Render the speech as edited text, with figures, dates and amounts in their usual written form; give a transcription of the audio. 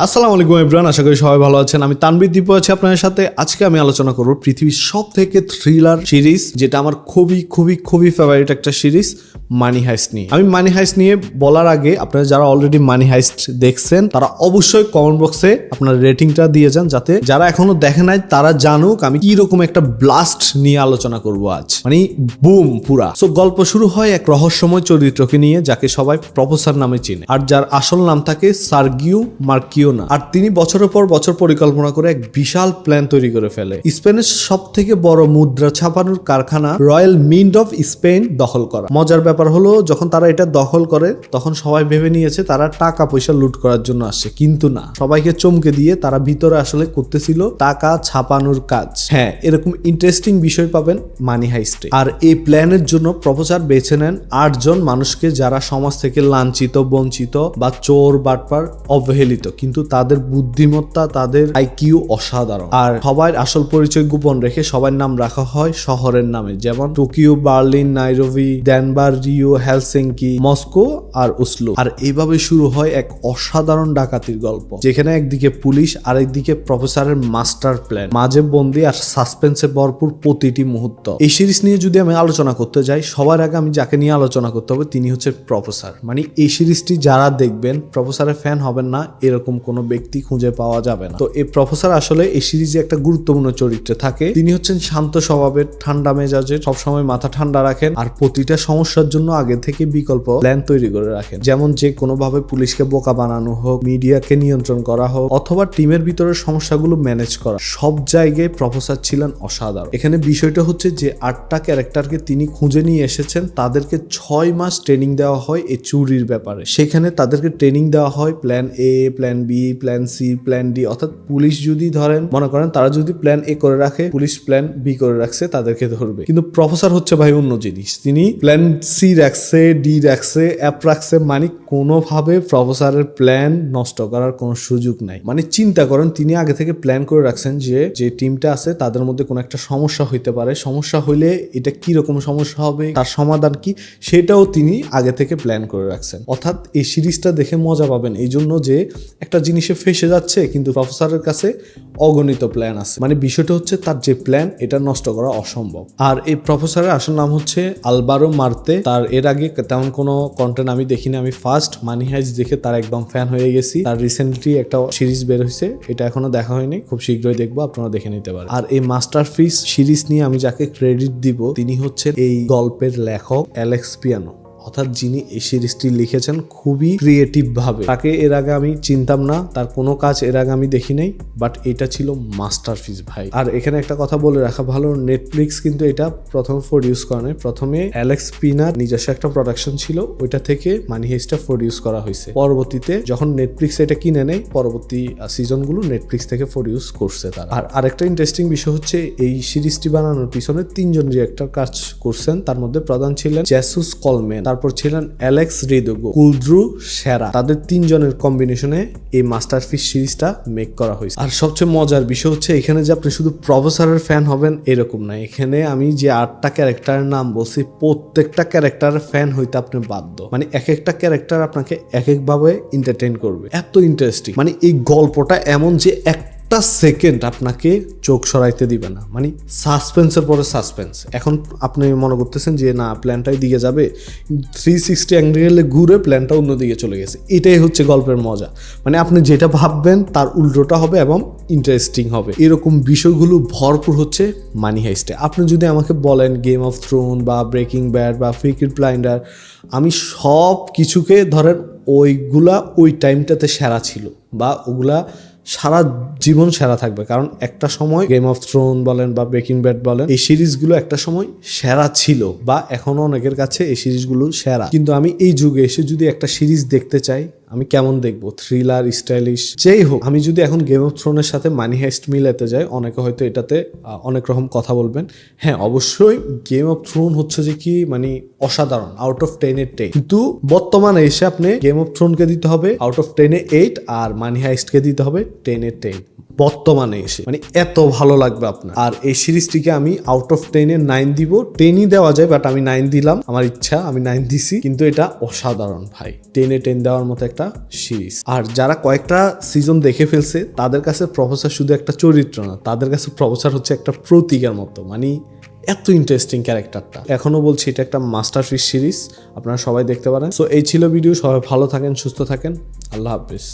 আসসালামু আলাইকুম এভরিওয়ান, আশা করি সবাই ভালো আছেন। আমি তানভীর দীপু আছি আপনাদের সাথে। আজকে আমি আলোচনা করব পৃথিবীর সব থেকে থ্রিলার সিরিজ, যেটা আমার খুবই খুবই খুবই ফেভারিট একটা সিরিজ, মানি হাইস্ট নিয়ে। আমি মানি হাইস্ট নিয়ে বলার আগে আপনারা যারা অলরেডি মানি হাইস্ট দেখছেন তারা অবশ্যই কমেন্ট বক্সে আপনার রেটিংটা দিয়ে যান, যাতে যারা এখনো দেখে নাই তারা জানুক আমি কি রকম একটা ব্লাস্ট নিয়ে আলোচনা করব আজ। মানে বুম পুরা। সো গল্প শুরু হয় এক রহস্যময় চরিত্রকে নিয়ে, যাকে সবাই প্রফেসর নামে চিনে, আর যার আসল নাম থাকে সার্গিও মার্কিওনা। আর তিনি বছরের পর বছর পরিকল্পনা করে এক বিশাল প্ল্যান তৈরি করে ফেলে স্পেনের সব থেকে বড় মুদ্রা ছাপানোর কারখানা রয়্যাল মিন্ট অফ স্পেন দখল করা। মজার ব্যাপার হলো, যখন তারা এটা দখল করে তখন সবাই ভেবে নিয়েছে তারা টাকা পয়সা লুট করার জন্য আসছে, কিন্তু না, সবাইকে চমকে দিয়ে তারা ভিতরে আসলে করতেছিল টাকা ছাপানোর কাজ। হ্যাঁ, এরকম ইন্টারেস্টিং বিষয় পাবেন মানি হাইস্টে। আর এই প্ল্যানের জন্য প্রফেসর বেছে নেন 8 জন মানুষকে, যারা সমাজ থেকে লাঞ্ছিত, বঞ্চিত বা চোর বাটপার অবহেলিত, কিন্তু তাদের বুদ্ধিমত্তা, তাদের আইকিউ অসাধারণ। আর সবার আসল পরিচয় গোপন রেখে সবার নাম রাখা হয় শহরের নামে, যেমন Tokyo, Berlin, Nairobi, Denver, Rio, Helsinki, Moscow আর ওসলো। আর এইভাবে শুরু হয় এক অসাধারণ ডাকাতির গল্প, যেখানে একদিকে পুলিশ আর একদিকে প্রফেসরের মাস্টার প্ল্যান, মাঝে বন্দি আর সাসপেন্সে ভরপুর প্রতিটি মুহূর্ত। এই সিরিজ নিয়ে যদি আমি আলোচনা করতে যাই, সবার আগে আমি যাকে নিয়ে আলোচনা করতে হবে তিনি হচ্ছে প্রফেসর। মানে এই সিরিজটি যারা দেখবেন প্রফেসরের ফ্যান হবেন না এরকম কোনো ব্যক্তি খুঁজে পাওয়া যাবে না। তো এই প্রফেসর আসলে এই সিরিজে একটা গুরুত্বপূর্ণ চরিত্রে থাকে। তিনি হচ্ছেন শান্ত স্বভাবের, ঠান্ডা মেজাজের, সবসময় মাথা ঠান্ডা রাখেন আর প্রতিটা সমস্যার জন্য আগে থেকে বিকল্প প্ল্যান তৈরি করে রাখেন। যেমন যে কোনোভাবে পুলিশকে বোকা বানানো হোক, মিডিয়াকে নিয়ন্ত্রণ করা হোক, অথবা টিমের ভিতরে সমস্যাগুলো ম্যানেজ করা, সব জায়গায় প্রফেসর ছিলেন অসাধারণ। এখানে বিষয়টা হচ্ছে যে 8টা ক্যারেক্টারকে তিনি খুঁজে নিয়ে এসেছেন, তাদেরকে 6 মাস ট্রেনিং দেওয়া হয় এই চুরির ব্যাপারে। সেখানে তাদেরকে ট্রেনিং দেওয়া হয় plan A, plan B, plan C, plan D. অর্থাৎ পুলিশ যদি ধরেন, মনে করেন তারা যদি প্ল্যান এ করে রাখে, পুলিশ প্ল্যান বি করে রাখছে, তাদেরকে ধরবে। কিন্তু প্রফেসর হচ্ছে ভাই অন্য জিনিস, তিনি প্ল্যান সি রাখছে, ডি রাখছে, অ্যাপ রাখছে, মানে কোনোভাবে প্রফেসরের প্ল্যান নষ্ট করার কোনো সুযোগ নাই। মানে চিন্তা করেন, তিনি আগে থেকে প্ল্যান করে রাখছেন যে টিমটা আছে তাদের মধ্যে কোনো একটা সমস্যা হইতে পারে, সমস্যা হইলে এটা কি রকম সমস্যা হবে, তার সমাধান কি, সেটাও তিনি আগে থেকে প্ল্যান করে রাখছেন। অর্থাৎ এই সিরিজটা দেখে মজা পাবেন এই জন্য যে একটা জিনিসে ফেসে যাচ্ছে কিন্তু প্রফেসরের কাছে অগণিত প্ল্যান আছে। মানে বিষয়টা হচ্ছে তার যে প্ল্যান এটা নষ্ট করা অসম্ভব। আর এই প্রফেসরের আসল নাম হচ্ছে আলভারো মার্তে। তার এর আগে তেমন কোনো কন্টেন্ট আমি দেখিনি, আমি ফার্স্ট মানি হাইস্ট দেখে তার একদম ফ্যান হয়ে গেছি। তার রিসেন্টলি একটা সিরিজ বের হয়েছে, এটা এখনো দেখা হয়নি, খুব শীঘ্রই দেখবো, আপনারা দেখে নিতে পারেন। আর এই মাস্টারপিস সিরিজ নিয়ে আমি যাকে ক্রেডিট দিব তিনি হচ্ছেন এই গল্পের লেখক অ্যালেক্স পিয়ানো। অর্থাৎ যিনি এই সিরিজটি লিখেছেন খুবই ক্রিয়েটিভ ভাবে। তাকে এর আগে আমি চিনতাম না, তার কোনো কাজ এর আগে আমি দেখি নাই, বাট এটা ছিল মাস্টারপিস ভাই। আর এখানে একটা কথা বলে রাখা ভালো, নেটফ্লিক্স কিন্তু এটা প্রথমে প্রডিউস করে নাই। প্রথমে অ্যালেক্স পিনার নিজস্ব একটা প্রোডাকশন ছিল, ওইটা থেকে মানি হাইস্টটা প্রডিউস করা হয়েছে। পরবর্তীতে যখন নেটফ্লিক্স এটা কিনে নেয়, পরবর্তী সিজনগুলো নেটফ্লিক্স থেকে প্রডিউস করছে তারা। আর আরেকটা ইন্টারেস্টিং বিষয় হচ্ছে এই সিরিজটি বানানোর পিছনে 3 জন ডিরেক্টর কাজ করছেন। তার মধ্যে প্রধান ছিলেন জেসুস কলম্যান, তারপর ছিলেন অ্যালেক্স রিদোগো, কুলদ্রু সেরা। তাদের 3 জনের কম্বিনেশনে এই মাস্টারপিস সিরিজটা মেক করা হয়েছে। আর সবচেয়ে মজার বিষয় হচ্ছে এখানে যে আপনি শুধু প্রফেসরের ফ্যান হবেন এরকম না, এখানে আমি যে 8টা ক্যারেক্টারের নাম বলছি প্রত্যেকটা ক্যারেক্টারের ফ্যান হইতে আপনি বাধ্য। মানে এক একটা ক্যারেক্টার আপনাকে এক একভাবে এন্টারটেইন করবে, এত ইন্টারেস্টিং। মানে এই গল্পটা এমন যে একটা সেকেন্ড আপনাকে চোখ সরাইতে দিবে না, মানে সাসপেন্সের পরে সাসপেন্স। এখন আপনি মনে করতেছেন যে না প্ল্যানটাই দিকে যাবে, 360 অ্যাঙ্গেলে ঘুরে প্ল্যানটা অন্যদিকে চলে গেছে। এটাই হচ্ছে গল্পের মজা, মানে আপনি যেটা ভাববেন তার উল্টোটা হবে এবং ইন্টারেস্টিং হবে। এরকম বিষয়গুলো ভরপুর হচ্ছে মানি হাইস্টে। আপনি যদি আমাকে বলেন গেম অফ থ্রোন বা ব্রেকিং ব্যাড বা পিকি ব্লাইন্ডার, আমি সব কিছুকে ধরেন ওইগুলা ওই টাইমটাতে সেরা ছিল বা ওগুলা সারা জীবন সেরা থাকবে। কারণ একটা সময় গেম অফ থ্রোন বলেন বা ব্রেকিং ব্যাড বলেন, এই সিরিজগুলো একটা সময় সেরা ছিল বা এখনো অনেকের কাছে এই সিরিজগুলো সেরা। কিন্তু আমি এই যুগে এসে যদি একটা সিরিজ দেখতে চাই, আমি কেমন দেখবো? থ্রিলার, স্টাইলিশ, যেই হোক। আমি যদি এখন গেম অফ থ্রোনের সাথে মানি হাইস্ট মিলাতে যাই, অনেকে হয়তো এটাতে অনেক রকম কথা বলবেন। হ্যাঁ, অবশ্যই গেম অফ থ্রোন হচ্ছে যে কি মানে অসাধারণ, আউট অফ 10-এ 10। কিন্তু বর্তমানে এসে আপনি গেম অফ থ্রোনকে দিতে হবে আউট অফ 10-এ 8 আর মানি হাইস্টকে দিতে হবে 10-এ 10। বর্তমানে এসে, মানে এত ভালো লাগবে আপনার। আর এই সিরিজটিকে আমি আউট অফ 10-এ 9 দিব। 10ই দেওয়া যায়, বাট আমি 9 দিলাম, আমার ইচ্ছা, আমি 9 দিছি। কিন্তু এটা অসাধারণ ভাই, 10-এ 10 দেওয়ার মতো একটা সিরিজ। আর যারা কয়েকটা সিজন দেখে ফেলছে তাদের কাছে প্রফেসর শুধু একটা চরিত্র না, তাদের কাছে প্রফেসর হচ্ছে একটা প্রতীকের মতো, মানে এত ইন্টারেস্টিং ক্যারেক্টারটা। এখনো বলছি এটা একটা মাস্টারপিস সিরিজ, আপনারা সবাই দেখতে পারেন। সো এই ছিল ভিডিও, সবাই ভালো থাকেন, সুস্থ থাকেন, আল্লাহ হাফিজ।